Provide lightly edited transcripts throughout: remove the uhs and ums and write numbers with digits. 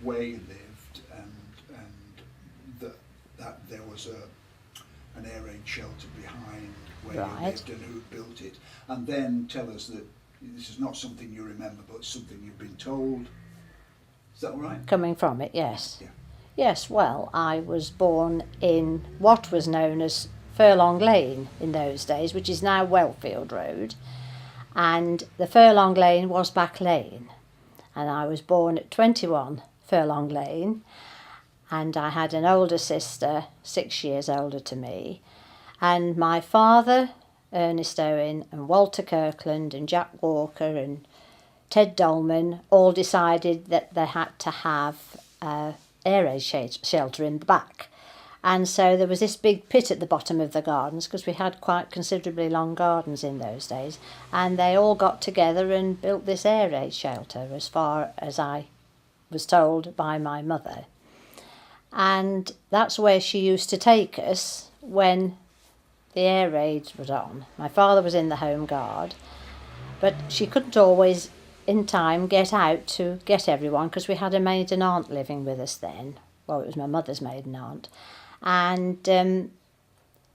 where you lived, and that there was an air raid shelter behind where you lived and who built it, and then tell us that this is not something you remember, but something you've been told. Is that all right? Coming from it, yes. Yeah. Yes, well, I was born in what was known as Furlong Lane in those days, which is now Wellfield Road, and the Furlong Lane was Back Lane, and I was born at 21 Furlong Lane, and I had an older sister, 6 years older to me, and my father, Ernest Owen, and Walter Kirkland, and Jack Walker, and Ted Dolman all decided that they had to have air raid shelter in the back. And so there was this big pit at the bottom of the gardens, because we had quite considerably long gardens in those days, and they all got together and built this air raid shelter, as far as I was told by my mother. And that's where she used to take us when the air raids were on. My father was in the Home Guard, but she couldn't always in time get out to get everyone, because we had a maiden aunt living with us then. Well, it was my mother's maiden aunt. And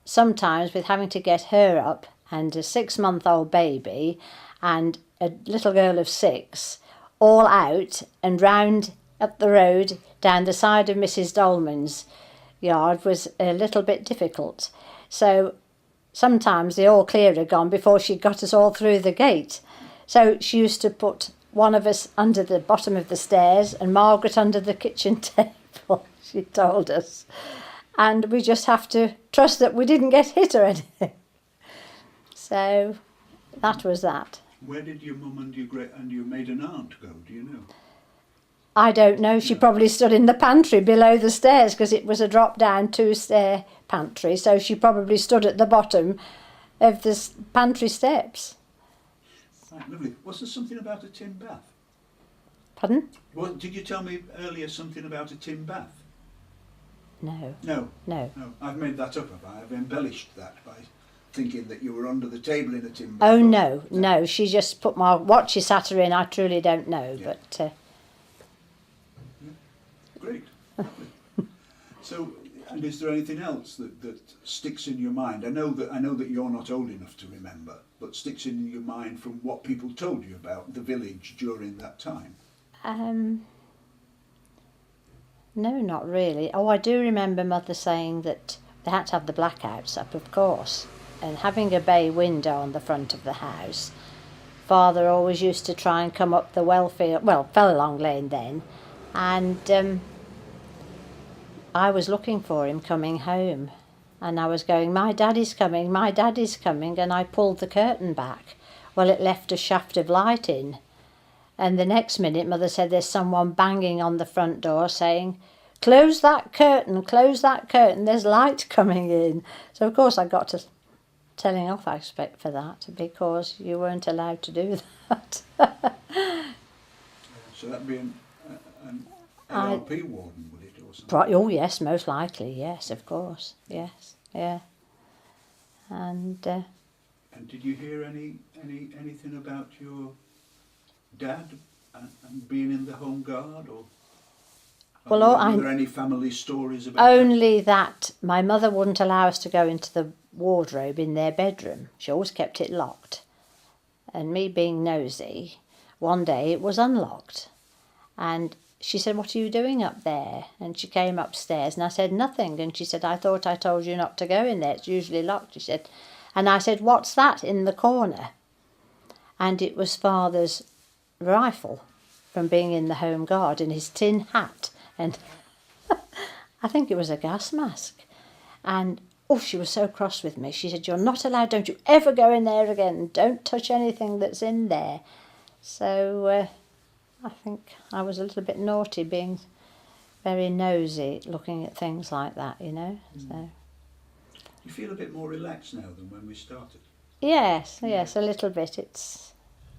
sometimes with having to get her up and a 6-month-old baby and a little girl of 6 all out and round up the road down the side of Mrs. Dolman's yard was a little bit difficult. So sometimes the all clear had gone before she got us all through the gate. So she used to put one of us under the bottom of the stairs and Margaret under the kitchen table, she told us. And we just have to trust that we didn't get hit or anything. So that was that. Where did your mum and your maiden aunt go, do you know? I don't know. She probably stood in the pantry below the stairs, because it was a drop-down 2-stair pantry, so she probably stood at the bottom of the pantry steps. Right, lovely. Was there something about a tin bath? Pardon? Well, did you tell me earlier something about a tin bath? No. No. No. No. I've made that up, have I? I've embellished that by thinking that you were under the table in a tin bath. Oh, no, no. She just put what she sat her in, I truly don't know, yeah. but... Great. So, and is there anything else that sticks in your mind? I know that you're not old enough to remember, but sticks in your mind from what people told you about the village during that time? No, not really. Oh, I do remember Mother saying that they had to have the blackouts up, of course, and having a bay window on the front of the house. Father always used to try and come up the Furlong Lane then, and I was looking for him coming home, and I was going, my daddy's coming, and I pulled the curtain back. Well, it left a shaft of light in, and the next minute Mother said there's someone banging on the front door saying, close that curtain, there's light coming in. So of course I got to telling off, I expect, for that, because you weren't allowed to do that. So that'd be an LRP warden, would it, or something? Oh yes, most likely, yes, of course, yes, yeah. And did you hear anything about your dad and being in the Home Guard, or are there any family stories about only that my mother wouldn't allow us to go into the wardrobe in their bedroom. She always kept it locked, and me being nosy, one day it was unlocked, and she said, what are you doing up there? And she came upstairs, and I said, nothing. And she said, I thought I told you not to go in there, it's usually locked, she said. And I said, what's that in the corner? And it was Father's rifle from being in the Home Guard, and his tin hat, and I think it was a gas mask. And she was so cross with me. She said, you're not allowed, don't you ever go in there again, don't touch anything that's in there. So I think I was a little bit naughty, being very nosy, looking at things like that, you know. So you feel a bit more relaxed now than when we started? Yes, a little bit. It's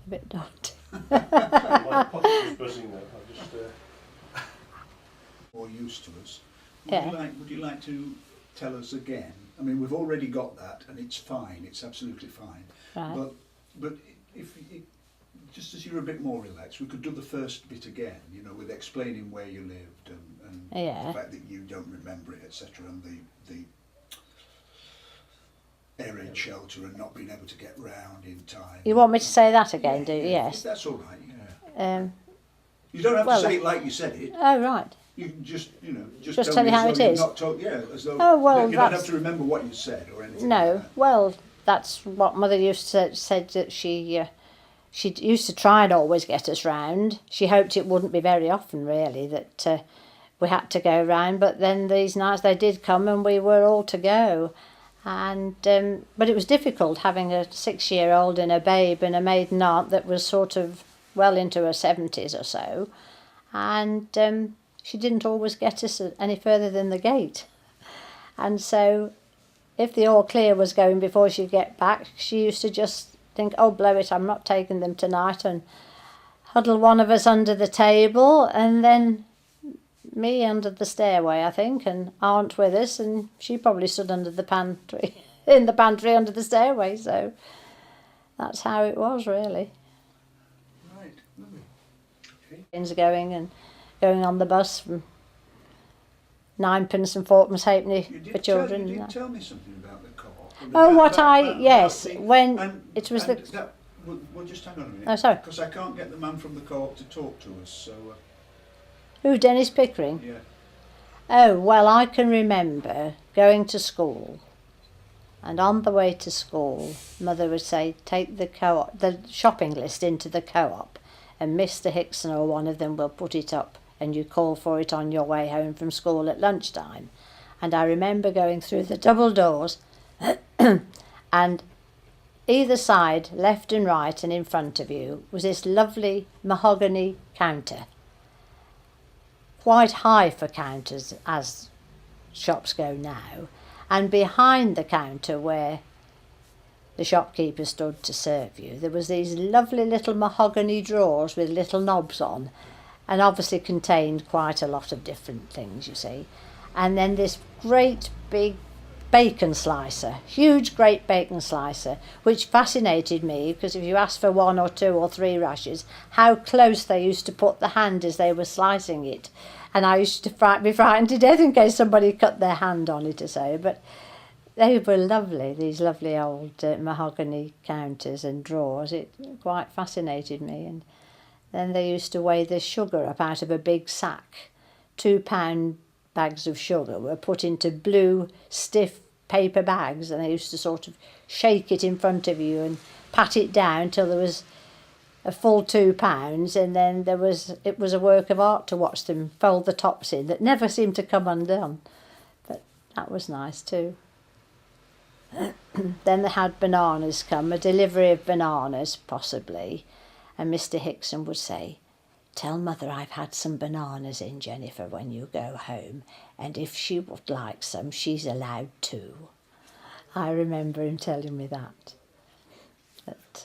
a bit daunting. My pocket was buzzing there. I just more used to us. Yeah. Would you like to tell us again? I mean, we've already got that, and it's fine. It's absolutely fine. Right. But if just as you're a bit more relaxed, we could do the first bit again, you know, with explaining where you lived and Yeah. the fact that you don't remember it, etc., and the air raid shelter and not being able to get round in time. You want me to say that again, do you? If Yes. that's all right, yeah. Um, You don't have well, to say it like you said it. oh, right. You can just, you know, Just tell tell me you how as though it you've is. not told, yeah, as though Oh, well, you don't have that's- to remember what you said or anything. No, like that. well, that's what Mother used to said that she used to try and always get us round. She hoped it wouldn't be very often, really, that we had to go round. But then these nights they did come, and we were all to go. And but it was difficult having a 6-year-old and a babe and a maiden aunt that was sort of well into her 70s or so, and she didn't always get us any further than the gate. And so, if the all clear was going before she'd get back, she used to just think, "Oh, blow it, I'm not taking them tonight," and huddle one of us under the table, and then me under the stairway, I think, and Aunt with us, and she probably stood under the pantry, in the pantry under the stairway. So that's how it was, really. Right, lovely. Okay. Things going on the bus from ninepence and fourpence halfpenny You did for children. you did tell me something about the co-op. Yes, when it was and that, we'll just hang on a minute. Oh, sorry. Because I can't get the man from the co-op to talk to us, so Who, Dennis Pickering? yeah. Oh, well, I can remember going to school, and on the way to school, Mother would say, take the shopping list into the co-op, and Mr. Hickson or one of them will put it up, and you call for it on your way home from school at lunchtime. And I remember going through the double doors, and either side, left and right and in front of you, was this lovely mahogany counter. Quite high for counters as shops go now, and behind the counter where the shopkeeper stood to serve you, there was these lovely little mahogany drawers with little knobs on, and obviously contained quite a lot of different things, you see. And then this great big bacon slicer, huge great bacon slicer, which fascinated me because if you asked for 1 or 2 or 3 rashers, how close they used to put the hand as they were slicing it. And I used to be frightened to death in case somebody cut their hand on it or so. But they were lovely, these lovely old mahogany counters and drawers. It quite fascinated me. And then they used to weigh the sugar up out of a big sack. 2-pound bags of sugar were put into blue, stiff paper bags, and they used to sort of shake it in front of you and pat it down till there was a full 2 pounds, and then it was a work of art to watch them fold the tops in that never seemed to come undone. But that was nice too. Then they had bananas come, a delivery of bananas possibly, and Mr. Hickson would say, "Tell Mother I've had some bananas in, Jennifer, when you go home, and if she would like some, she's allowed to." I remember him telling me that. But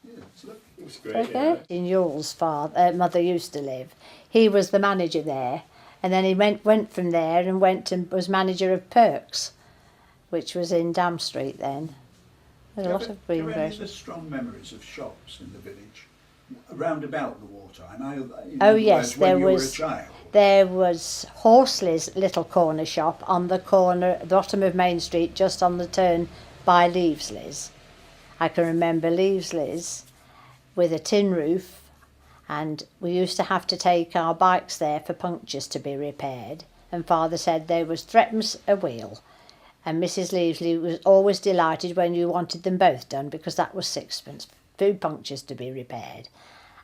Yeah, it's lovely. It was great. okay. In Yule's mother used to live. He was the manager there, and then he went from there and went and was manager of Perks, which was in Dam Street then. There's a lot of Have any greengrocers. strong memories of shops in the village around about the wartime? Oh, yes, when there you were a was- child. There was Horsley's little corner shop on the corner at the bottom of Main Street, just on the turn by Leavesley's. I can remember Leavesley's with a tin roof, and we used to have to take our bikes there for punctures to be repaired, and Father said there was threepence a wheel, and Mrs. Leavesley was always delighted when you wanted them both done because that was 6pence, 2 punctures to be repaired,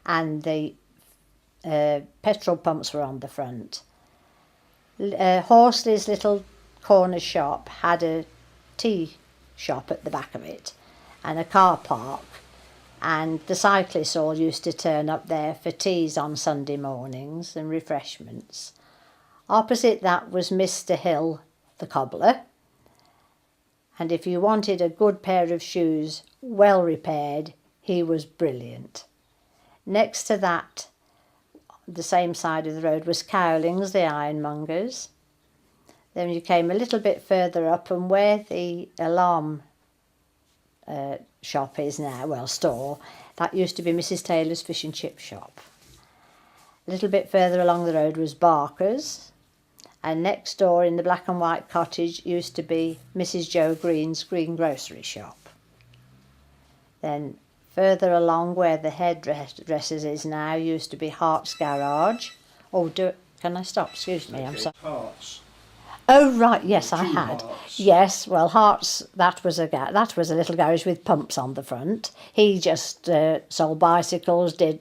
and the petrol pumps were on the front. Horsley's little corner shop had a tea shop at the back of it and a car park, and the cyclists all used to turn up there for teas on Sunday mornings and refreshments. Opposite that was Mr. Hill, the cobbler, and if you wanted a good pair of shoes, well repaired, he was brilliant. Next to that, the same side of the road, was Cowling's, the ironmongers. Then you came a little bit further up, and where the alarm shop is now, well, store, that used to be Mrs Taylor's fish and chip shop. A little bit further along the road was Barker's, and next door in the black and white cottage used to be Mrs Joe Green's green grocery shop. Then further along where the hairdressers is now used to be Hart's Garage. Can I stop? Excuse me, I'm sorry. Hearts. Oh right, yes, I Two had. Hearts. Yes, well, Hart's, that was a little garage with pumps on the front. He just sold bicycles, did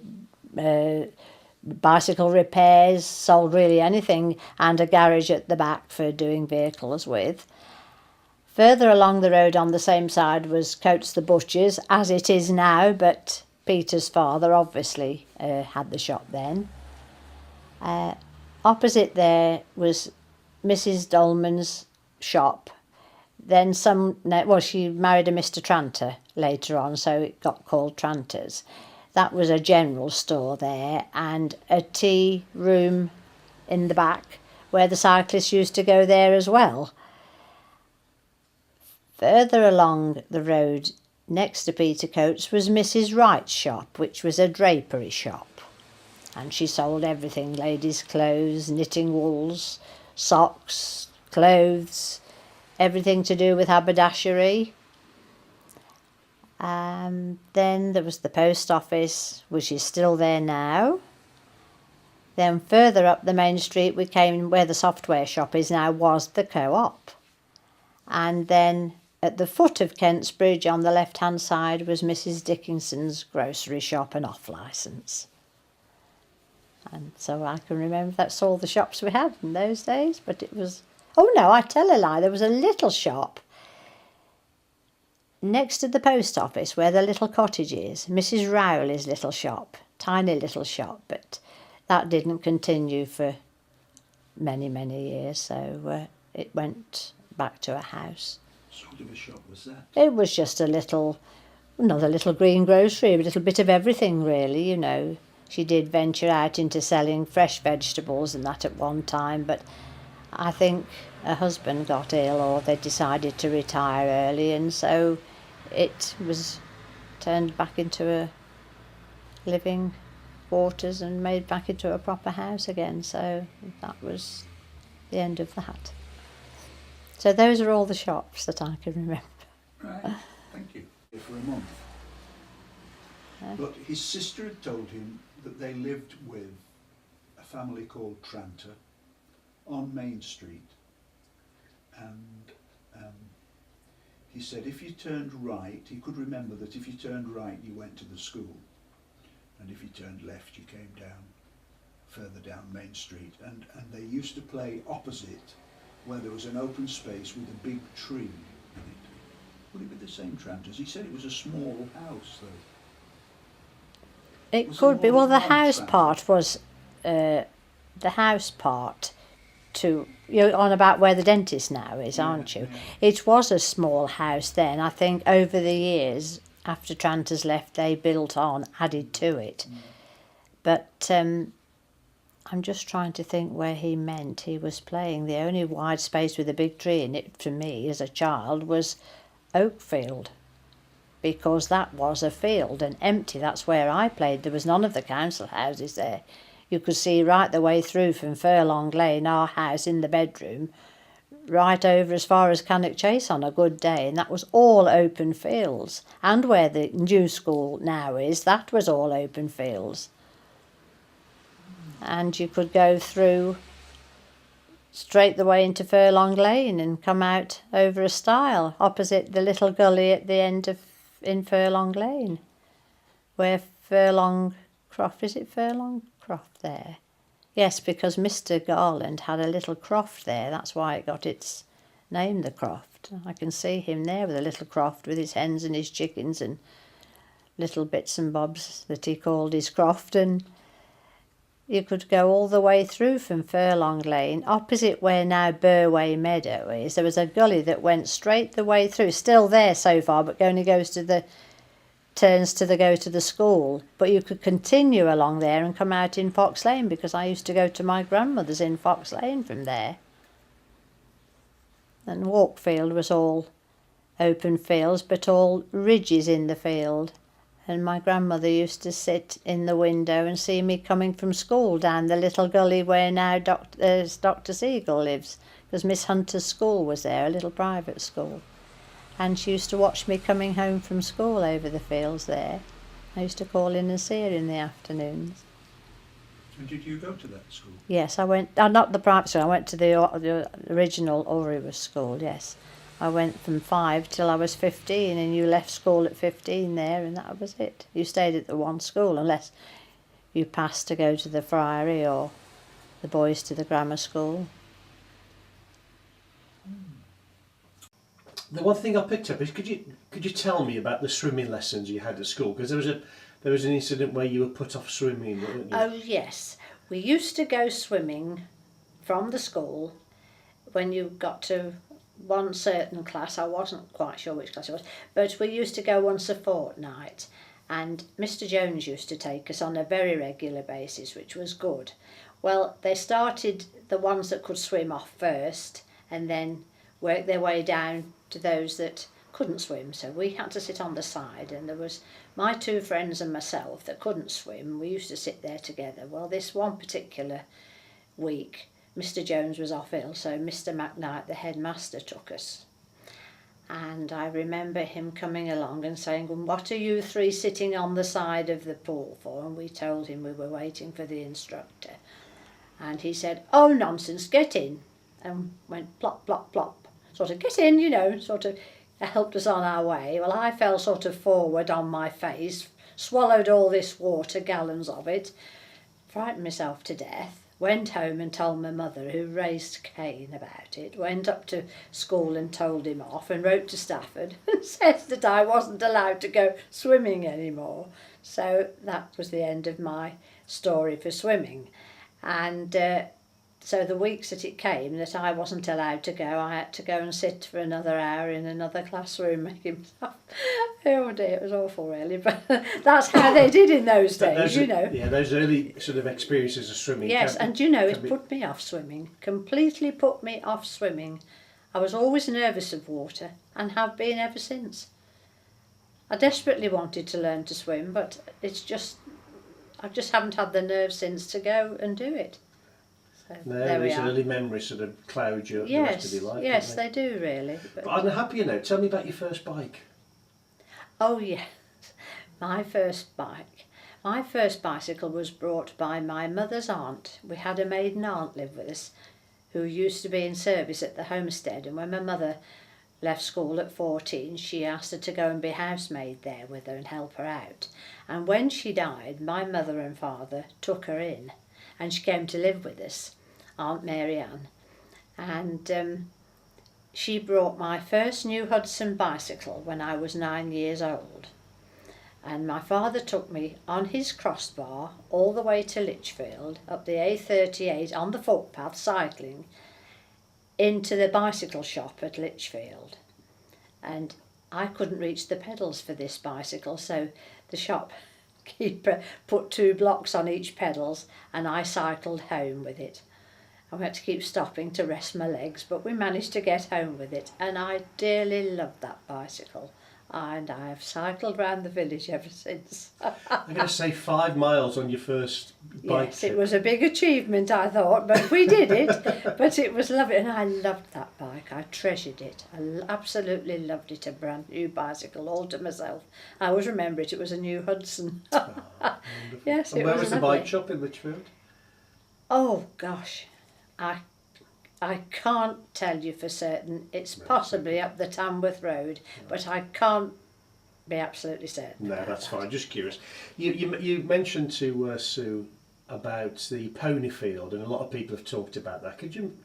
bicycle repairs, sold really anything, and a garage at the back for doing vehicles with. Further along the road on the same side was Coates the Butcher's, as it is now, but Peter's father obviously had the shop then. Opposite there was Mrs Dolman's shop. Then she married a Mr Tranter later on, so it got called Tranter's. That was a general store there, and a tea room in the back where the cyclists used to go there as well. Further along the road next to Peter Coates was Mrs Wright's shop, which was a drapery shop. And she sold everything, ladies' clothes, knitting wools, socks, clothes, everything to do with haberdashery. Then there was the post office, which is still there now. Then further up the main street we came where the software shop is now was the Co-op. And then at the foot of Kent's Bridge on the left-hand side was Mrs Dickinson's grocery shop and off-licence. And so I can remember that's all the shops we had in those days, but it was... Oh no, I tell a lie, there was a little shop next to the post office where the little cottage is, Mrs Rowley's little shop, tiny little shop, but that didn't continue for many, many years, so it went back to a house. What sort of a shop was that? It was just another little green grocery, a little bit of everything really, you know. She did venture out into selling fresh vegetables and that at one time, but I think her husband got ill or they decided to retire early, and so it was turned back into a living quarters and made back into a proper house again. So that was the end of that. So those are all the shops that I can remember. Right, thank you. For a month. But his sister had told him that they lived with a family called Tranter on Main Street, and he said if you turned right, he could remember that if you turned right you went to the school, and if you turned left you came down, further down Main Street, and they used to play opposite where there was an open space with a big tree in it. Would it be the same Tranters? He said it was a small house though. It Was could there be. more Well, than the one house Tranter? part was the house part to, you're on about where the dentist now is, aren't you? Yeah. It was a small house then. I think over the years, after Tranter's left, they built on, added to it. But I'm just trying to think where he meant he was playing. The only wide space with a big tree in it for me as a child was Oakfield, because that was a field and empty. That's where I played. There was none of the council houses there. You could see right the way through from Furlong Lane, our house in the bedroom, right over as far as Cannock Chase on a good day, and that was all open fields. And where the new school now is, that was all open fields. And you could go through straight the way into Furlong Lane and come out over a stile opposite the little gully at the end of in Furlong Lane, where Furlong Croft, is it Furlong Croft there? Yes, because Mr Garland had a little croft there, that's why it got its name, the Croft. I can see him there with a little croft with his hens and his chickens and little bits and bobs that he called his croft, and you could go all the way through from Furlong Lane, opposite where now Burway Meadow is. There was a gully that went straight the way through, still there so far, but only goes to the go to the school. But you could continue along there and come out in Fox Lane, because I used to go to my grandmother's in Fox Lane from there. And Walkfield was all open fields, but all ridges in the field. And my grandmother used to sit in the window and see me coming from school down the little gully where now Dr. Siegel lives, because Miss Hunter's school was there, a little private school. And she used to watch me coming home from school over the fields there. I used to call in and see her in the afternoons. And did you go to that school? Yes, I went, not the private school, I went to the original Orrewas school, yes. I went from 5 till I was 15, and you left school at 15 there, and that was it. You stayed at the one school unless you passed to go to the Friary or the boys to the grammar school. The one thing I picked up is could you tell me about the swimming lessons you had at school? Because there was an incident where you were put off swimming, weren't you? Oh yes, we used to go swimming from the school when you got to one certain class. I wasn't quite sure which class it was, but we used to go once a fortnight, and Mr. Jones used to take us on a very regular basis, which was good. Well, they started the ones that could swim off first, and then worked their way down to those that couldn't swim, so we had to sit on the side, and there was my 2 friends and myself that couldn't swim. We used to sit there together. Well, this one particular week Mr. Jones was off ill, so Mr. McKnight, the headmaster, took us. And I remember him coming along and saying, "Well, what are you 3 sitting on the side of the pool for?" And we told him we were waiting for the instructor. And he said, "Oh, nonsense, get in." And went plop, plop, plop. Sort of, get in, you know, sort of helped us on our way. Well, I fell sort of forward on my face, swallowed all this water, gallons of it, frightened myself to death. Went home and told my mother, who raised Cain about it, went up to school and told him off, and wrote to Stafford and said that I wasn't allowed to go swimming anymore. So that was the end of my story for swimming. And so the weeks that it came that I wasn't allowed to go, I had to go and sit for another hour in another classroom making myself. Oh dear, it was awful really, but that's how they did in those days, you know. Yeah, those early sort of experiences of swimming. Yes, and you know, it put me off swimming, completely put me off swimming. I was always nervous of water and have been ever since. I desperately wanted to learn to swim, but it's just, I just haven't had the nerve since to go and do it. So No, there we these are. early memories sort of cloud the rest of your life. Yes, don't they do really. But on a happier note, tell me about your first bike. Oh yes, my first bike. My first bicycle was brought by my mother's aunt. We had a maiden aunt live with us who used to be in service at the homestead, and when my mother left school at 14, she asked her to go and be housemaid there with her and help her out. And when she died, my mother and father took her in, and she came to live with us, Aunt Mary Ann. And she brought my first New Hudson bicycle when I was 9 years old. And my father took me on his crossbar all the way to Lichfield, up the A38 on the footpath, cycling, into the bicycle shop at Lichfield. And I couldn't reach the pedals for this bicycle, so the shopkeeper put 2 blocks on each pedals, and I cycled home with it. I had to keep stopping to rest my legs, but we managed to get home with it, and I dearly loved that bicycle. And I have cycled round the village ever since. I'm going to say 5 miles on your first bike Yes, trip. it was a big achievement, I thought, but we did it. But it was lovely, and I loved that bike. I treasured it. I absolutely loved it, a brand new bicycle, all to myself. I always remember it. It was a New Hudson. Yes, And it where was was the lovely. bike shop in Lichfield? Oh gosh, I can't tell you for certain. It's possibly up the Tamworth Road, but I can't be absolutely certain. No, about that's that. fine. Just curious. You mentioned to Sue about the pony field, and a lot of people have talked about that. Could you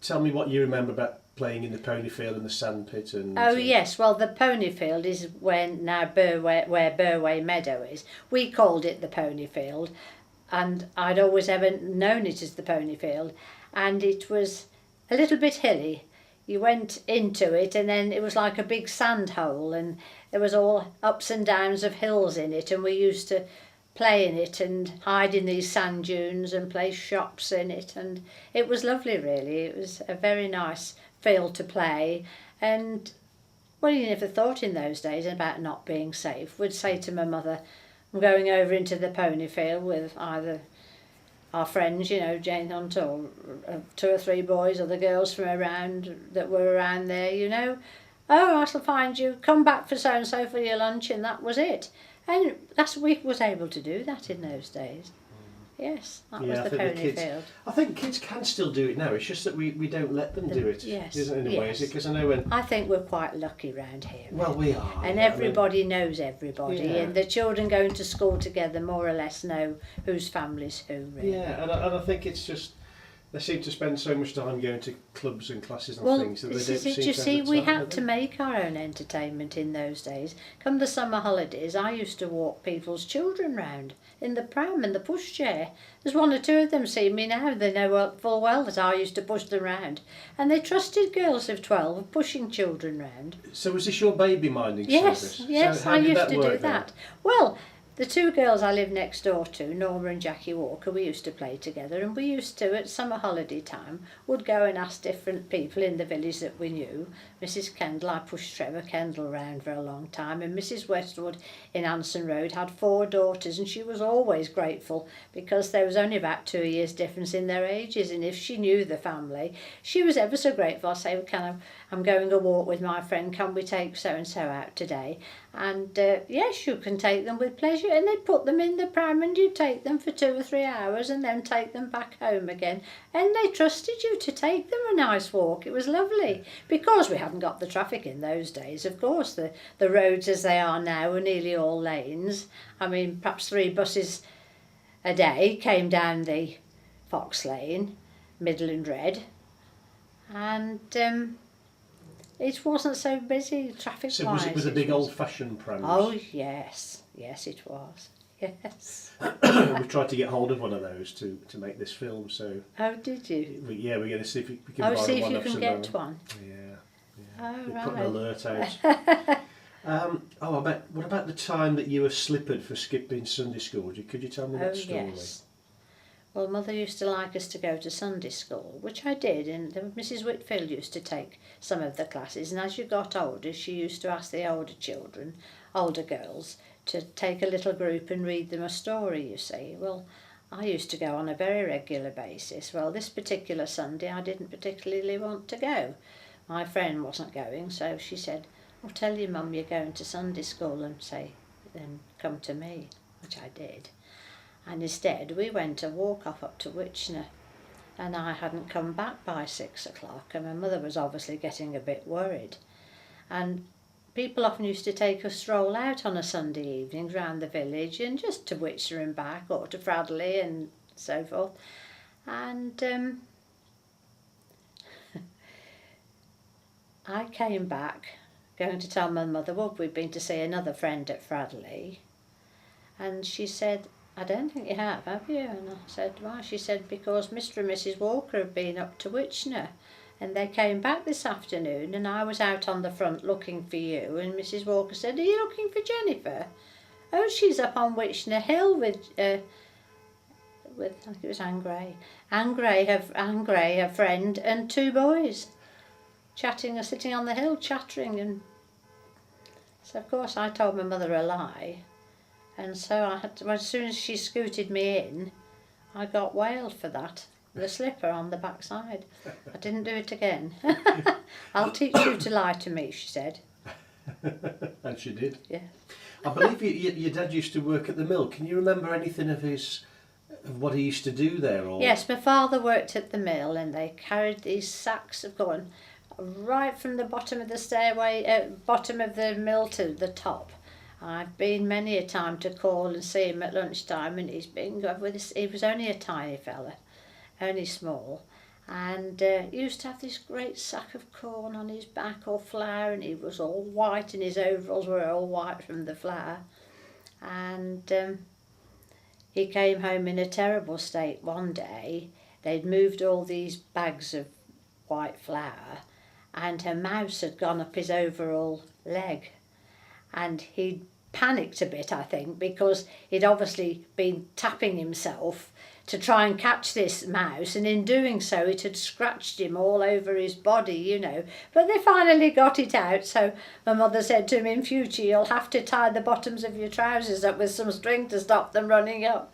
tell me what you remember about playing in the pony field and the sandpit? And Oh yes, well the pony field is where Burway Meadow is. We called it the pony field, and I'd always ever known it as the pony field, and it was a little bit hilly. You went into it and then it was like a big sand hole, and there was all ups and downs of hills in it, and we used to play in it and hide in these sand dunes and play shops in it, and it was lovely really. It was a very nice field to play, and Well, you never thought in those days about not being safe. We'd say to my mother, I'm going over into the pony field with either our friends, you know, Jane Hunt, or 2 or 3 boys or the girls from around that were around there, you know. Oh, I shall find you, come back for so-and-so for your lunch, and that was it. And we was able to do that in those days. Yes, that was the pony field. I think kids can still do it now. It's just that we don't let them do it. Yes, Isn't it, in a way? yes. Because I know when... I think we're quite lucky round here. Well, we are. And yeah, everybody knows everybody, Yeah. and the children going to school together more or less know whose family's who, really. Yeah, and I think it's just... They seem to spend so much time going to clubs and classes and Well, things that they this don't is seem it. to You have see, the we time, had do to they? make our own entertainment in those days. Come the summer holidays, I used to walk people's children round in the pram and the pushchair. There's 1 or 2 of them see me now. They know full well that I used to push them round. And they trusted girls of 12 pushing children round. So was this your baby minding Yes, service? yes, So how I did used that to work do then? that. Well, the 2 girls I lived next door to, Norma and Jackie Walker, we used to play together, and we used to, at summer holiday time, would go and ask different people in the village that we knew. Mrs. Kendall, I pushed Trevor Kendall round for a long time, and Mrs. Westwood in Anson Road had 4 daughters, and she was always grateful because there was only about 2 years difference in their ages, and if she knew the family, she was ever so grateful. I'd say, I'm going a walk with my friend, can we take so-and-so out today? And yes, you can take them with pleasure, and they'd put them in the pram and you'd take them for 2 or 3 hours and then take them back home again, and they trusted you to take them a nice walk. It was lovely because we hadn't got the traffic in those days. Of course, the roads as they are now are nearly all lanes. I mean, perhaps 3 buses a day came down the Fox Lane, Middle and Red, and it wasn't so busy traffic-wise. So was it with a big old-fashioned pram? Oh, yes. Yes, it was. Yes. We've tried to get hold of one of those to make this film, so... Oh, did you? We're going to see if we can Oh, borrow see if one you off can someone. get one. Yeah. Oh, We right. put an alert out. What about the time that you were slippered for skipping Sunday school? Could you tell me that story? Yes. Well, Mother used to like us to go to Sunday school, which I did, and Mrs. Whitfield used to take some of the classes, and as you got older, she used to ask the older girls, to take a little group and read them a story, you see. Well, I used to go on a very regular basis. Well, this particular Sunday I didn't particularly want to go. My friend wasn't going, so she said, I'll tell your mum you're going to Sunday school and then come to me, which I did. And instead we went a walk off up to Witchner, and I hadn't come back by 6 o'clock, and my mother was obviously getting a bit worried. And people often used to take a stroll out on a Sunday evening round the village and just to Witchner and back, or to Fradley and so forth. And I came back going to tell my mother, well, we'd been to see another friend at Fradley, and she said, I don't think you have you? And I said, why? She said, because Mr. and Mrs. Walker have been up to Witchner, and they came back this afternoon, and I was out on the front looking for you, and Mrs. Walker said, are you looking for Jennifer? Oh, she's up on Witchner Hill with I think it was Anne Gray. Anne Gray, her friend, and 2 boys, sitting on the hill chattering. And so, of course, I told my mother a lie. And so I had to, as soon as she scooted me in, I got whaled for that. The slipper on the backside. I didn't do it again. I'll teach you to lie to me, she said. And she did. Yeah. I believe your dad used to work at the mill. Can you remember anything of what he used to do there? Or? Yes, my father worked at the mill, and they carried these sacks of corn right from the bottom of the stairway, bottom of the mill to the top. I've been many a time to call and see him at lunchtime, and he's been with us. He was only a tiny fella, only small, and he used to have this great sack of corn on his back, or flour, and he was all white, and his overalls were all white from the flour. And he came home in a terrible state one day. They'd moved all these bags of white flour, and a mouse had gone up his overall leg, and he'd panicked a bit, I think, because he'd obviously been tapping himself to try and catch this mouse, and in doing so it had scratched him all over his body, you know. But they finally got it out, so my mother said to him, in future you'll have to tie the bottoms of your trousers up with some string to stop them running up.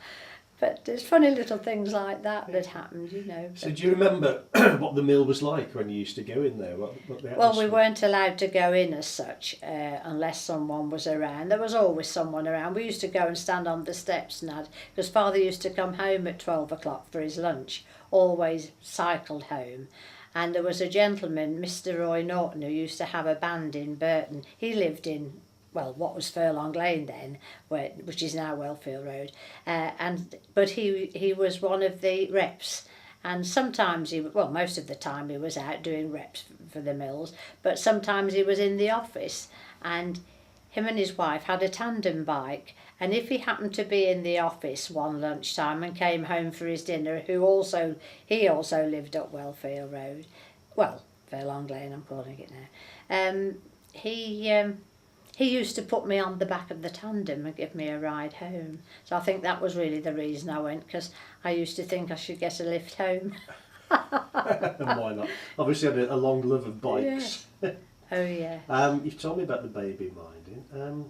But there's funny little things like that happened, you know. So do you remember what the mill was like when you used to go in there? What the Well, we atmosphere? weren't allowed to go in as such unless someone was around. There was always someone around. We used to go and stand on the steps, Nad, because Father used to come home at 12 o'clock for his lunch, always cycled home. And there was a gentleman, Mr. Roy Norton, who used to have a band in Burton. He lived in, well, what was Furlong Lane then, which is now Wellfield Road. But he was one of the reps. And sometimes most of the time he was out doing reps for the mills, but sometimes he was in the office, and him and his wife had a tandem bike, and if he happened to be in the office one lunchtime and came home for his dinner, he also lived up Wellfield Road, well, Furlong Lane I'm calling it now, he used to put me on the back of the tandem and give me a ride home. So I think that was really the reason I went, because I used to think I should get a lift home. And why not? Obviously had a long love of bikes. Oh yeah. You've told me about the baby minding.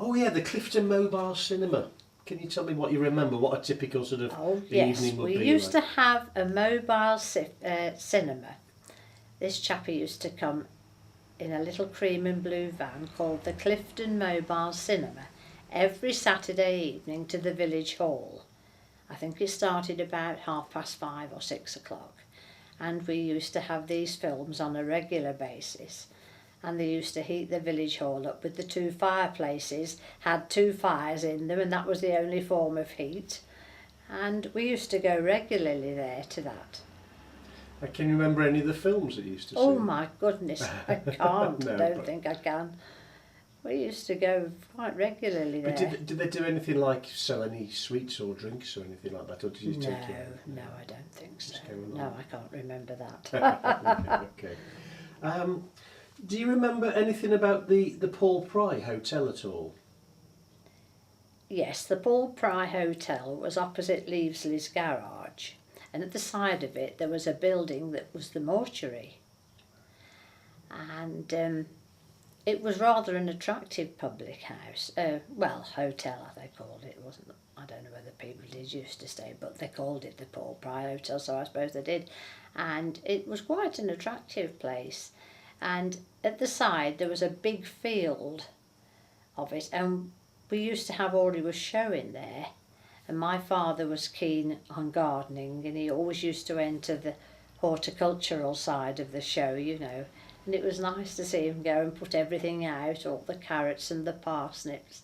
Oh yeah, the Clifton Mobile Cinema. Can you tell me what you remember? What a typical sort of evening would be? We used to have a mobile cinema. This chappie used to come in a little cream and blue van called the Clifton Mobile Cinema every Saturday evening to the village hall. I think it started about 5:30 or 6 o'clock, and we used to have these films on a regular basis, and they used to heat the village hall up with the 2 fireplaces, had 2 fires in them, and that was the only form of heat, and we used to go regularly there to that. Can you remember any of the films that you used to see? Oh my goodness, I can't. No, I don't think I can. We used to go quite regularly there. But did they do anything like sell any sweets or drinks or anything like that, or did you take it? No, I don't think so. Just go along. No, I can't remember that. Okay. Do you remember anything about the Paul Pry Hotel at all? Yes, the Paul Pry Hotel was opposite Leavesley's garage, and at the side of it there was a building that was the mortuary, and it was rather an attractive public house, hotel they called it. It wasn't, I don't know whether people did used to stay, but they called it the Paul Pry Hotel, so I suppose they did, and it was quite an attractive place, and at the side there was a big field of it, and we used to have Audrey's show in there. And my father was keen on gardening, and he always used to enter the horticultural side of the show, you know. And it was nice to see him go and put everything out, all the carrots and the parsnips.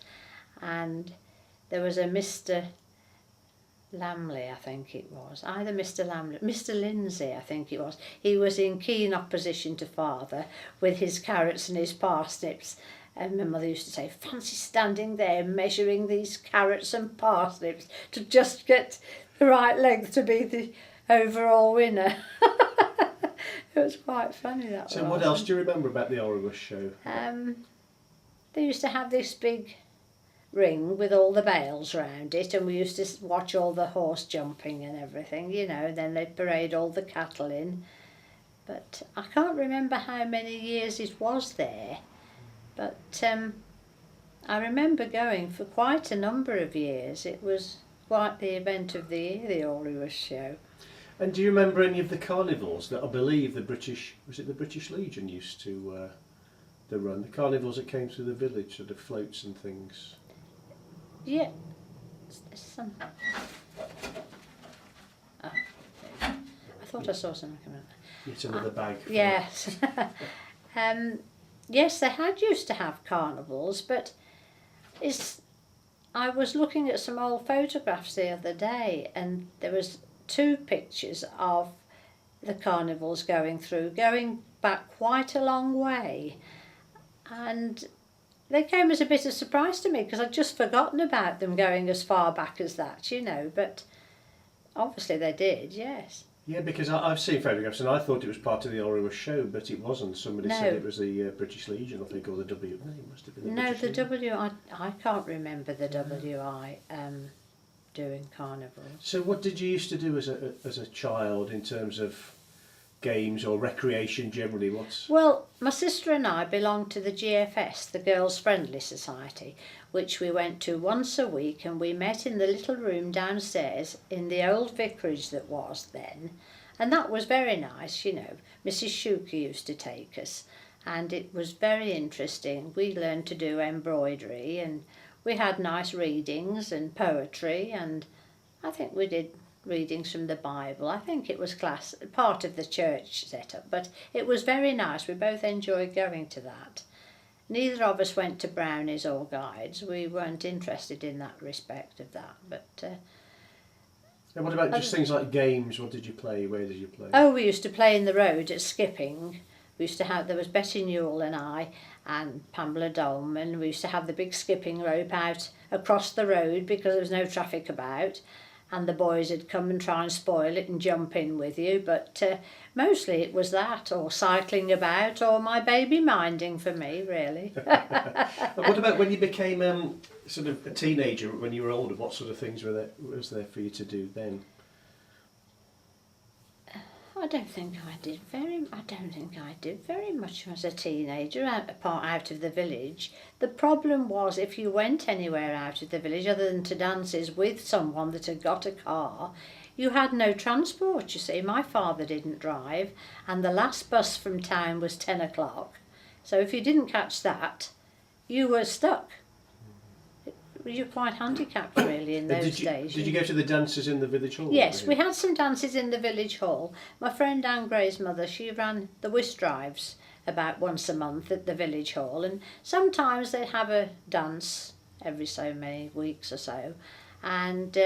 And there was a Mr. Lamley, I think it was. Either Mr. Lamley, Mr. Lindsay, I think it was. He was in keen opposition to Father with his carrots and his parsnips. And my mother used to say, fancy standing there measuring these carrots and parsnips to just get the right length to be the overall winner. It was quite funny, that So was. what else do you remember about the Oribus show? They used to have this big ring with all the bales round it, and we used to watch all the horse jumping and everything, you know, and then they'd parade all the cattle in. But I can't remember how many years it was there. But I remember going for quite a number of years. It was quite the event of the year, the Oribus show. And do you remember any of the carnivals that I believe the British Legion used to run? The carnivals that came through the village, sort of floats and things. Yeah. There's some. Oh, I thought I saw something coming up. It's another bag. Yes. Yes, they had used to have carnivals, but I was looking at some old photographs the other day, and there was 2 pictures of the carnivals going back quite a long way, and they came as a bit of surprise to me because I'd just forgotten about them going as far back as that, you know, but obviously they did, yes. Yeah, because I've seen photographs and I thought it was part of the Oriwa show, but it wasn't. Somebody No. said it was the British Legion, I think, or the W. No, it must have been the No, British the Legion. I can't remember the WI doing carnival. So what did you used to do as a child in terms of games or recreation generally? Well, my sister and I belonged to the GFS, the Girls Friendly Society, which we went to once a week, and we met in the little room downstairs in the old vicarage that was then, and that was very nice, you know. Mrs. Shuker used to take us, and it was very interesting. We learned to do embroidery, and we had nice readings and poetry, and I think we did readings from the Bible. I think it was part of the church setup, but it was very nice. We both enjoyed going to that. Neither of us went to brownies or guides. We weren't interested in that respect of that. But and what about just things like games? What did you play? Where did you play? oh, we used to play in the road at skipping. We used to have, there was Betty Newell and I and Pamela Dolman. We used to have the big skipping rope out across the road because there was no traffic about, and the boys would come and try and spoil it and jump in with you. But mostly it was that, or cycling about, or my baby minding for me, really. And what about when you became sort of a teenager, when you were older? What sort of things was there for you to do then? I don't think I did very much as a teenager, apart out of the village. The problem was if you went anywhere out of the village other than to dances with someone that had got a car, you had no transport, you see. My father didn't drive, and the last bus from town was 10 o'clock. So if you didn't catch that, you were stuck. You're quite handicapped, really, in those days. Did you go to the dances in the village hall? Yes, we had some dances in the village hall. My friend Anne Gray's mother, she ran the whist drives about once a month at the village hall, and sometimes they'd have a dance every so many weeks or so, and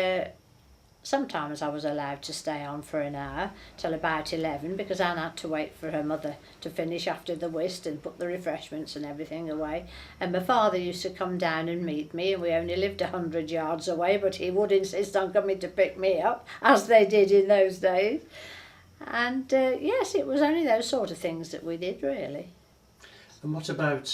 sometimes I was allowed to stay on for an hour till about 11 because Anne had to wait for her mother to finish after the whist and put the refreshments and everything away. And my father used to come down and meet me, and we only lived 100 yards away, but he would insist on coming to pick me up, as they did in those days. And yes, it was only those sort of things that we did, really. And what about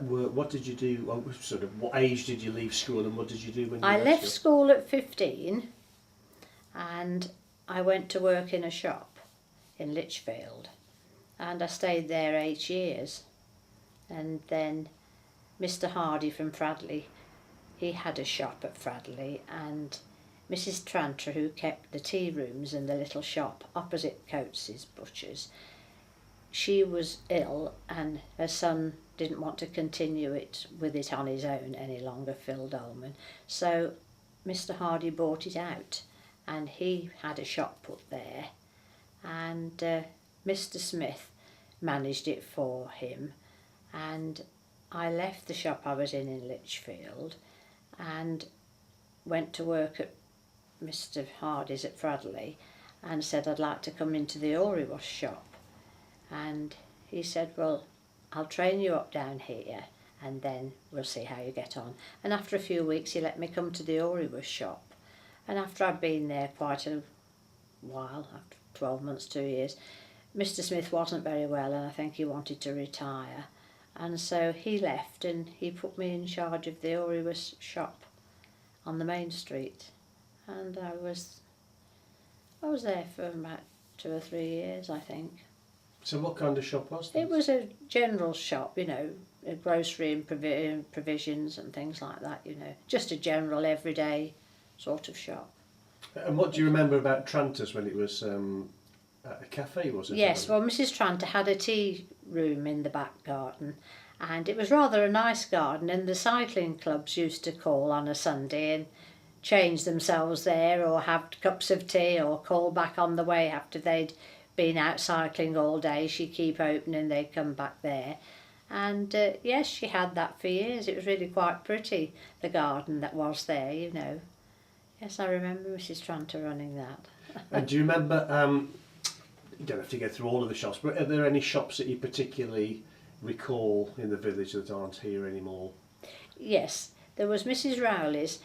work? What did you do? Well, sort of, what age did you leave school, and what did you do when you I left left school at 15, and I went to work in a shop in Lichfield, and I stayed there 8 years. And then Mr. Hardy from Fradley, he had a shop at Fradley, and Mrs. Tranter, who kept the tea rooms in the little shop opposite Coates's butcher's, she was ill, and her son didn't want to continue with it on his own any longer, Phil Dolman. So Mr. Hardy bought it out, and he had a shop put there, and Mr. Smith managed it for him, and I left the shop I was in Lichfield and went to work at Mr. Hardy's at Fradley, and said I'd like to come into the Oriwash shop, and he said, well, I'll train you up down here and then we'll see how you get on. And after a few weeks he let me come to the Oriwash shop, and after I'd been there quite a while, after 12 months, 2 years, Mr. Smith wasn't very well, and I think he wanted to retire, and so he left and he put me in charge of the Oriwash shop on the main street, and I was there for about 2 or 3 years, I think. So what kind of shop was that? It was a general shop, you know, a grocery and provisions and things like that, you know, just a general everyday sort of shop. And what do you remember about Tranter's when it was at a cafe, was it? Yes, well, Mrs. Tranter had a tea room in the back garden, and it was rather a nice garden, and the cycling clubs used to call on a Sunday and change themselves there, or have cups of tea, or call back on the way after they'd been out cycling all day. She'd keep open and they'd come back there. And yes, she had that for years. It was really quite pretty, the garden that was there, you know. Yes, I remember Mrs. Tranter running that. And do you remember, you don't have to go through all of the shops, but are there any shops that you particularly recall in the village that aren't here anymore? Yes, there was Mrs. Rowley's,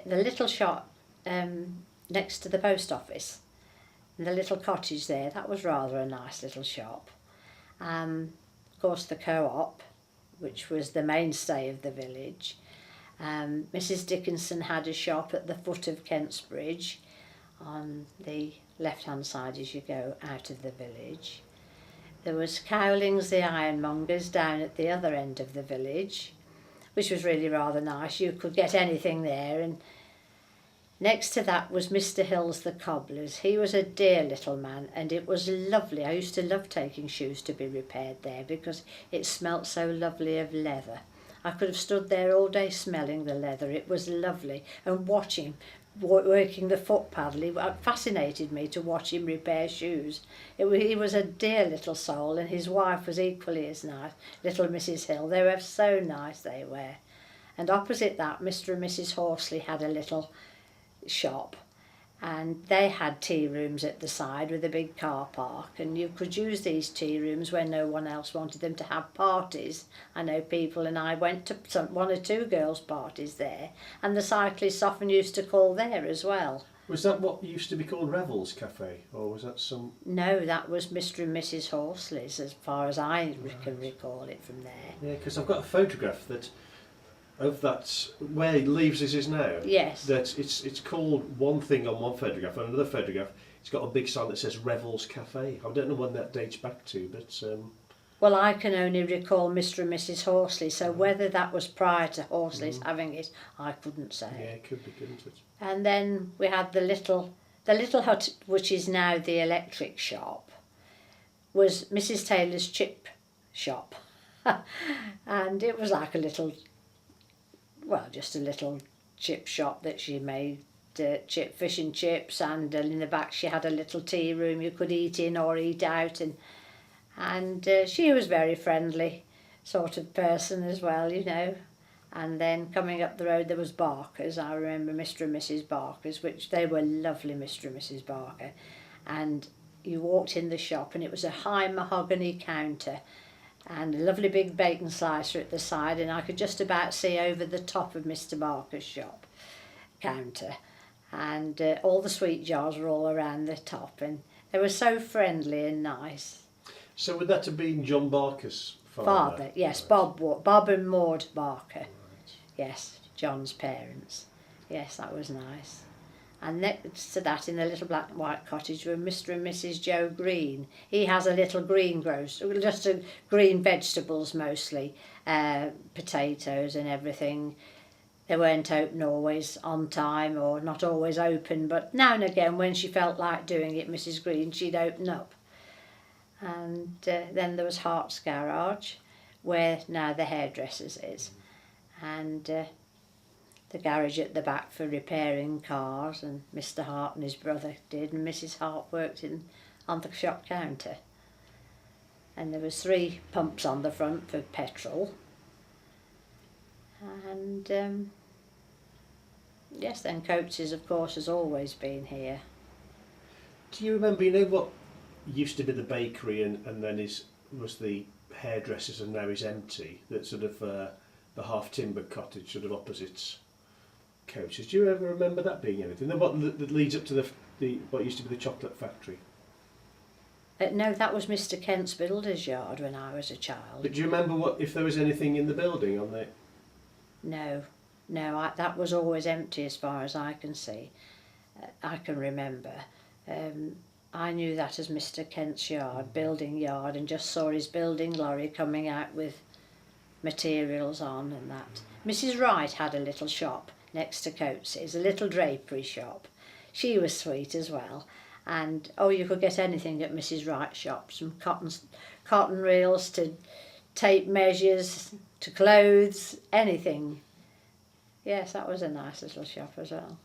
the little shop next to the post office, And the little cottage there, that was rather a nice little shop. Of course, the co-op, which was the mainstay of the village. Mrs. Dickinson had a shop at the foot of Kent's Bridge on the left-hand side as you go out of the village. There was Cowling's the ironmonger's down at the other end of the village, which was really rather nice. You could get anything there. And next to that was Mr. Hill's the cobbler's. He was a dear little man, and it was lovely. I used to love taking shoes to be repaired there because it smelt so lovely of leather. I could have stood there all day smelling the leather. It was lovely. And watching, working the foot paddle, it fascinated me to watch him repair shoes. He was a dear little soul, and his wife was equally as nice, little Mrs. Hill. They were so nice, they were. And opposite that, Mr. and Mrs. Horsley had a little shop, and they had tea rooms at the side with a big car park, and you could use these tea rooms when no one else wanted them to have parties. I know people, and I went to one or two girls' parties there, and the cyclists often used to call there as well. Was that what used to be called Revels Cafe, or was that some... No, that was Mr. and Mrs. Horsley's, as far as I can recall it from there. Yeah, because I've got a photograph that of that where Leaves is now. Yes. That it's called one thing on one photograph, and another photograph it's got a big sign that says Revels Cafe. I don't know when that dates back to, but well, I can only recall Mr. and Mrs. Horsley, so whether that was prior to Horsley's having it, I couldn't say. yeah, it could be, couldn't it? And then we had the little hut, which is now the electric shop, was Mrs. Taylor's chip shop. And it was like a little, well, just a little chip shop that she made fish and chips, and in the back she had a little tea room you could eat in or eat out, and she was very friendly sort of person as well, you know. And then coming up the road there was Barker's. I remember Mr. and Mrs. Barker's, which they were lovely, Mr. and Mrs. Barker. And you walked in the shop and it was a high mahogany counter and a lovely big bacon slicer at the side, and I could just about see over the top of Mr. Barker's shop counter. And all the sweet jars were all around the top, and they were so friendly and nice. So would that have been John Barker's Father, yes, Right. Bob and Maud Barker. Yes, John's parents. Yes, that was nice. And next to that, in the little black and white cottage, were Mr. and Mrs. Joe Green. He has a little green grocery, just green vegetables mostly, potatoes and everything. They weren't open always on time, or not always open, but now and again when she felt like doing it, Mrs. Green, she'd open up. And then there was Hart's Garage, where now the hairdressers is, and the garage at the back for repairing cars, and Mr. Hart and his brother did, and Mrs. Hart worked on the shop counter. And there was 3 pumps on the front for petrol. And yes, then Coates's, of course, has always been here. Do you remember, you know what used to be the bakery and then was the hairdressers and now is empty, that sort of the half timbered cottage sort of opposite Coates? Do you ever remember that being anything? Then what that leads up to the what used to be the chocolate factory? No, that was Mr. Kent's builder's yard when I was a child. But do you remember if there was anything in the building on the... No, that was always empty as far as I can see. I can remember. I knew that as Mr. Kent's yard, building yard, and just saw his building lorry coming out with materials on and that. Mrs. Wright had a little shop next to Coates's, a little drapery shop. She was sweet as well. And you could get anything at Mrs. Wright's shops, from cotton reels to tape measures to clothes, anything. Yes, that was a nice little shop as well.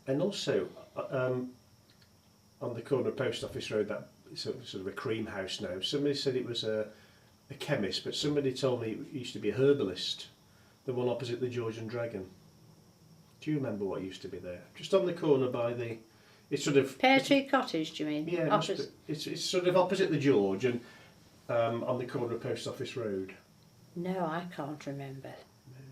And also, on the corner of Post Office Road, that sort of a cream house now, somebody said it was a chemist, but somebody told me it used to be a herbalist, the one opposite the George and Dragon. Do you remember what used to be there? Just on the corner by the... It's sort of... Pear Tree Cottage, do you mean? Yeah, it's sort of opposite the George and on the corner of Post Office Road. No, I can't remember.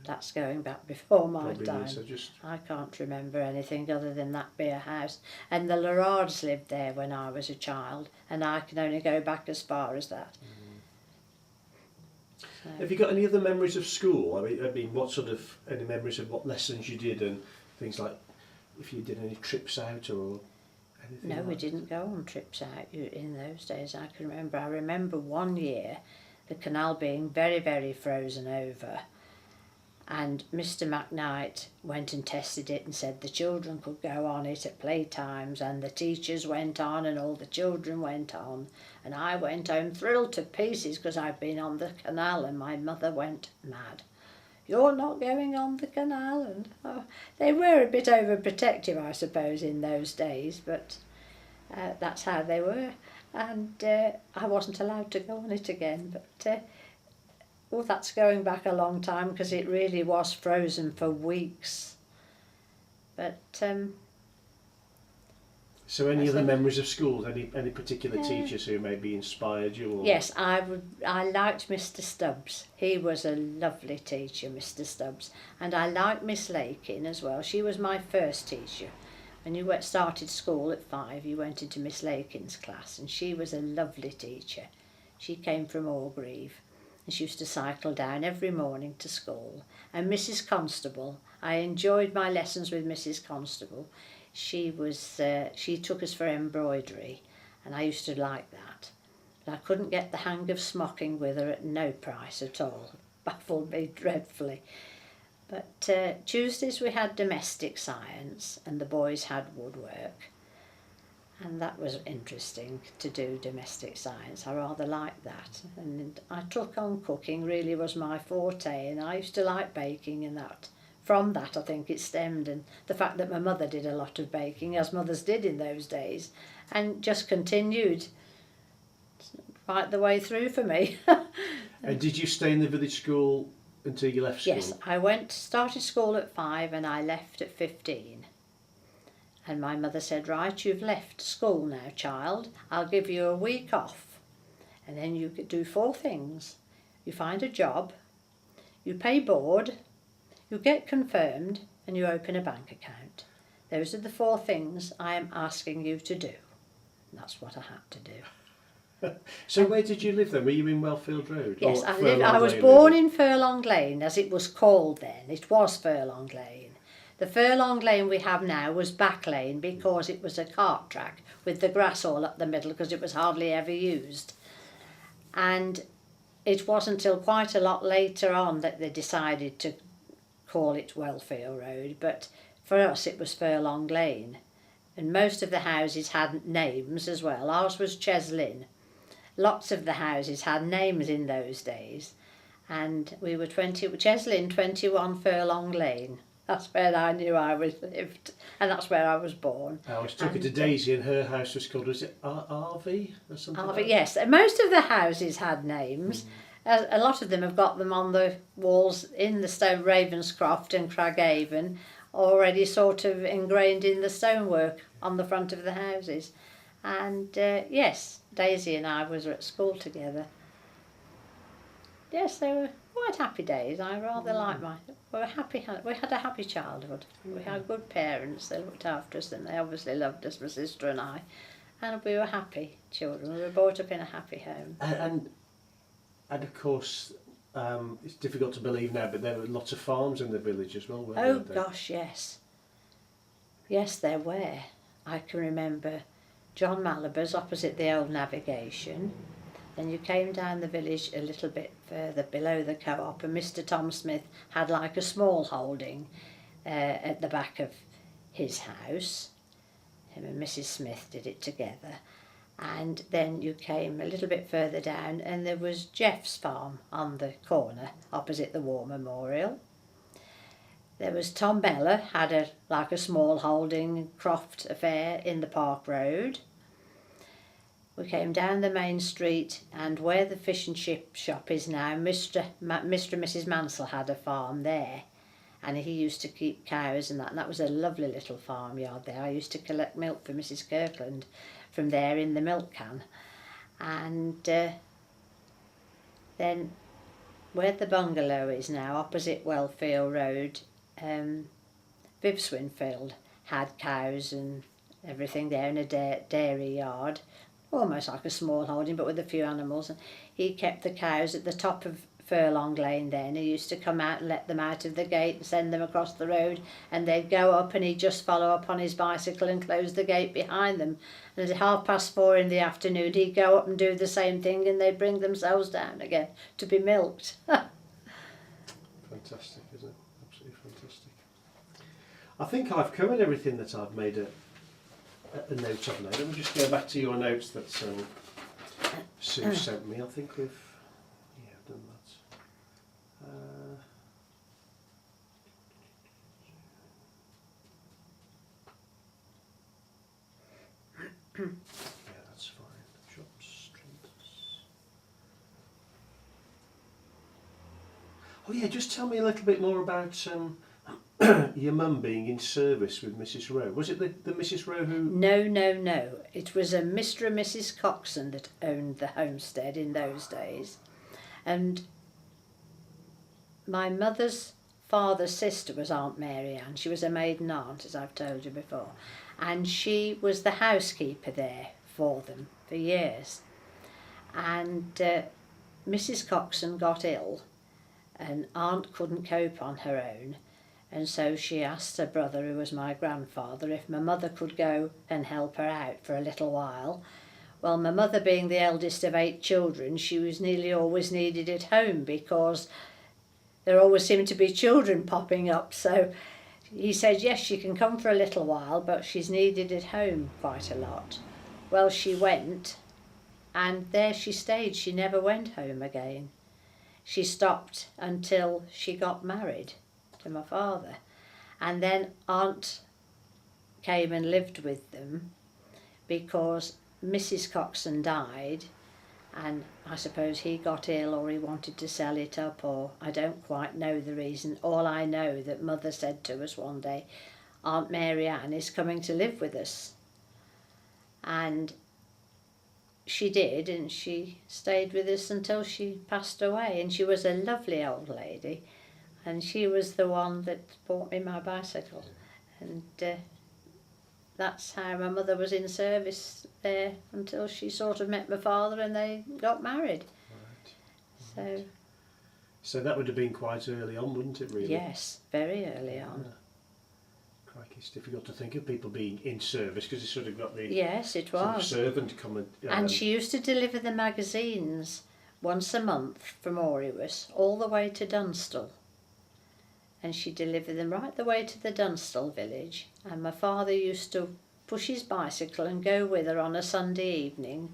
That's going back before my Probably time. is, so just I can't remember anything other than that beer house. And the Larards lived there when I was a child, and I can only go back as far as that. So, Have you got any other memories of school? I mean, what sort of any memories of what lessons you did and things like if you did any trips out or anything? no, like we that? didn't go on trips out in those days. I can remember. I remember one year the canal being very, very frozen over, and Mr. McKnight went and tested it and said the children could go on it at playtimes, and the teachers went on and all the children went on, and I went home thrilled to pieces because I'd been on the canal, and my mother went mad. You're not going on the canal. And they were a bit overprotective, I suppose, in those days, but that's how they were. And I wasn't allowed to go on it again. But that's going back a long time because it really was frozen for weeks. But So any I other said- memories of school? Any particular teachers who maybe inspired you? Or? yes, I liked Mr. Stubbs. He was a lovely teacher, Mr. Stubbs. And I liked Miss Lakin as well. She was my first teacher. When you started school at 5, you went into Miss Lakin's class, and she was a lovely teacher. She came from Orgreave, and she used to cycle down every morning to school. And Mrs. Constable, I enjoyed my lessons with Mrs. Constable. She took us for embroidery, and I used to like that. But I couldn't get the hang of smocking with her at no price at all. It baffled me dreadfully. But Tuesdays we had domestic science, and the boys had woodwork. And that was interesting to do domestic science. I rather liked that. And I took on cooking, really was my forte, and I used to like baking and that. From that I think it stemmed, and the fact that my mother did a lot of baking, as mothers did in those days, and just continued right the way through for me. And did you stay in the village school until you left school? Yes, I started school at 5 and I left at 15. And my mother said, right, you've left school now, child. I'll give you a week off. And then you could do 4 things. You find a job, you pay board, you get confirmed, and you open a bank account. Those are the 4 things I am asking you to do. And that's what I had to do. So where did you live then? Were you in Wellfield Road? Yes, Or I Furlong was Lane, born really? in Furlong Lane, as it was called then. It was Furlong Lane. The Furlong Lane we have now was Back Lane because it was a cart track with the grass all up the middle because it was hardly ever used. And it wasn't until quite a lot later on that they decided to call it Wellfield Road, but for us it was Furlong Lane. And most of the houses had names as well. Ours was Cheslin. Lots of the houses had names in those days, and we were Cheslin 21 Furlong Lane. That's where I knew I lived, and that's where I was born. I was talking to And, Daisy, and her house was called, was it RV or something? Oh, like but that? yes, and most of the houses had names. A lot of them have got them on the walls in the stone, Ravenscroft and Craigavon, already sort of ingrained in the stonework on the front of the houses. And yes, Daisy and I was at school together. Yes, they were quite happy days. I rather liked we had a happy childhood. We had good parents. They looked after us, and they obviously loved us, my sister and I. And we were happy children. We were brought up in a happy home. And of course, it's difficult to believe now, but there were lots of farms in the village as well, weren't Oh there? gosh, yes. Yes, there were. I can remember John Malabar's opposite the old navigation. Then you came down the village a little bit further below the co-op, and Mr. Tom Smith had like a small holding at the back of his house. Him and Mrs. Smith did it together. And then you came a little bit further down, and there was Jeff's farm on the corner opposite the War Memorial. There was Tom Beller, had like a small holding croft affair in the Park Road. We came down the main street, and where the fish and chip shop is now, Mr. and Mrs. Mansell had a farm there, and he used to keep cows and that was a lovely little farmyard there. I used to collect milk for Mrs. Kirkland from there in the milk can. And then where the bungalow is now, opposite Wellfield Road, Viv Swinfield had cows and everything there in a dairy yard, almost like a small holding but with a few animals. And he kept the cows at the top of Furlong Lane then. He used to come out and let them out of the gate and send them across the road, and they'd go up and he'd just follow up on his bicycle and close the gate behind them. And at 4:30 in the afternoon he'd go up and do the same thing, and they'd bring themselves down again to be milked. Fantastic, isn't it? Absolutely fantastic. I think I've covered everything that I've made a note of now. Let me just go back to your notes that Sue sent me. I think we've done that. Yeah, that's fine. Shops, streets. Oh yeah, just tell me a little bit more about your mum being in service with Mrs. Rowe. Was it the Mrs. Rowe who... No. It was a Mr. and Mrs. Coxon that owned the homestead in those days. And my mother's father's sister was Aunt Mary Ann. She was a maiden aunt, as I've told you before. And she was the housekeeper there for them for years. And Mrs. Coxon got ill, and Aunt couldn't cope on her own. And so she asked her brother, who was my grandfather, if my mother could go and help her out for a little while. Well, my mother being the eldest of 8 children, she was nearly always needed at home because there always seemed to be children popping up. So he said, yes, she can come for a little while, but she's needed at home quite a lot. Well, she went, and there she stayed. She never went home again. She stopped until she got married to my father. And then Aunt came and lived with them because Mrs. Coxon died, and I suppose he got ill or he wanted to sell it up, or I don't quite know the reason. All I know that Mother said to us one day, Aunt Mary Ann is coming to live with us. And she did, and she stayed with us until she passed away. And she was a lovely old lady, and she was the one that bought me my bicycle. And that's how my mother was in service there until she sort of met my father and they got married. Right. So that would have been quite early on, wouldn't it, really? Yes, very early on. Crikey, it's difficult to think of people being in service because you sort of got the yes, it was. Sort of servant come and she used to deliver the magazines once a month from Oriwas all the way to Dunstall. And she delivered them right the way to the Dunstall village, and my father used to push his bicycle and go with her on a Sunday evening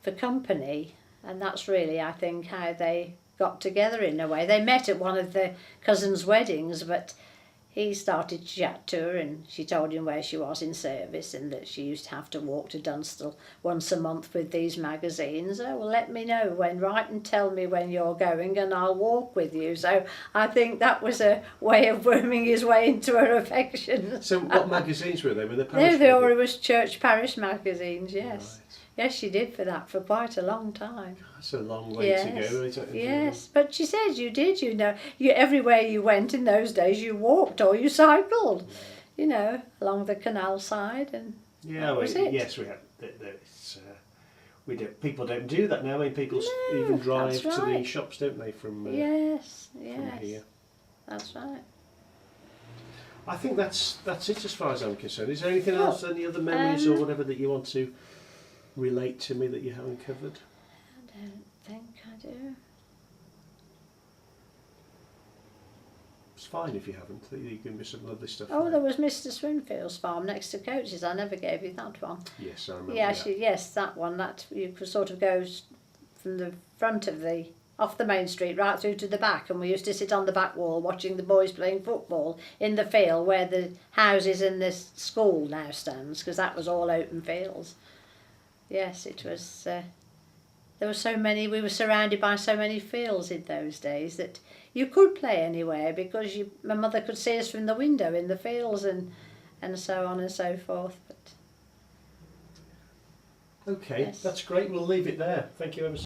for company, and that's really, I think, how they got together in a way. They met at one of the cousins' weddings, but he started to chat to her and she told him where she was in service and that she used to have to walk to Dunstall once a month with these magazines. Oh, well, let me know when, write and tell me when you're going and I'll walk with you. So I think that was a way of worming his way into her affection. So what magazines were they? Were they parish? No, they always church parish magazines, yes. Right. Yes, she did for that for quite a long time. That's a long way to go, isn't it? Yes, but she said you did, you know. Everywhere you went in those days, you walked or you cycled, you know, along the canal side, and that was it. Yes, we have. People don't do that now. I mean, people even drive to the shops, don't they? From yes, from here. That's right. I think that's it as far as I'm concerned. Is there anything else, any other memories or whatever that you want to relate to me that you haven't covered? I don't think I do. It's fine if you haven't. You can miss some lovely stuff. Oh, there was Mr. Swinfield's farm next to Coaches. I never gave you that one. Yes, I remember. Yeah, that. Yes, that one. That you could sort of go from the front of off the main street right through to the back, and we used to sit on the back wall watching the boys playing football in the field where the houses in the school now stands, because that was all open fields. Yes, it was. There were so many. We were surrounded by so many fields in those days that you could play anywhere because my mother could see us from the window in the fields and so on and so forth. But okay, yes. That's great. We'll leave it there. Thank you ever so much.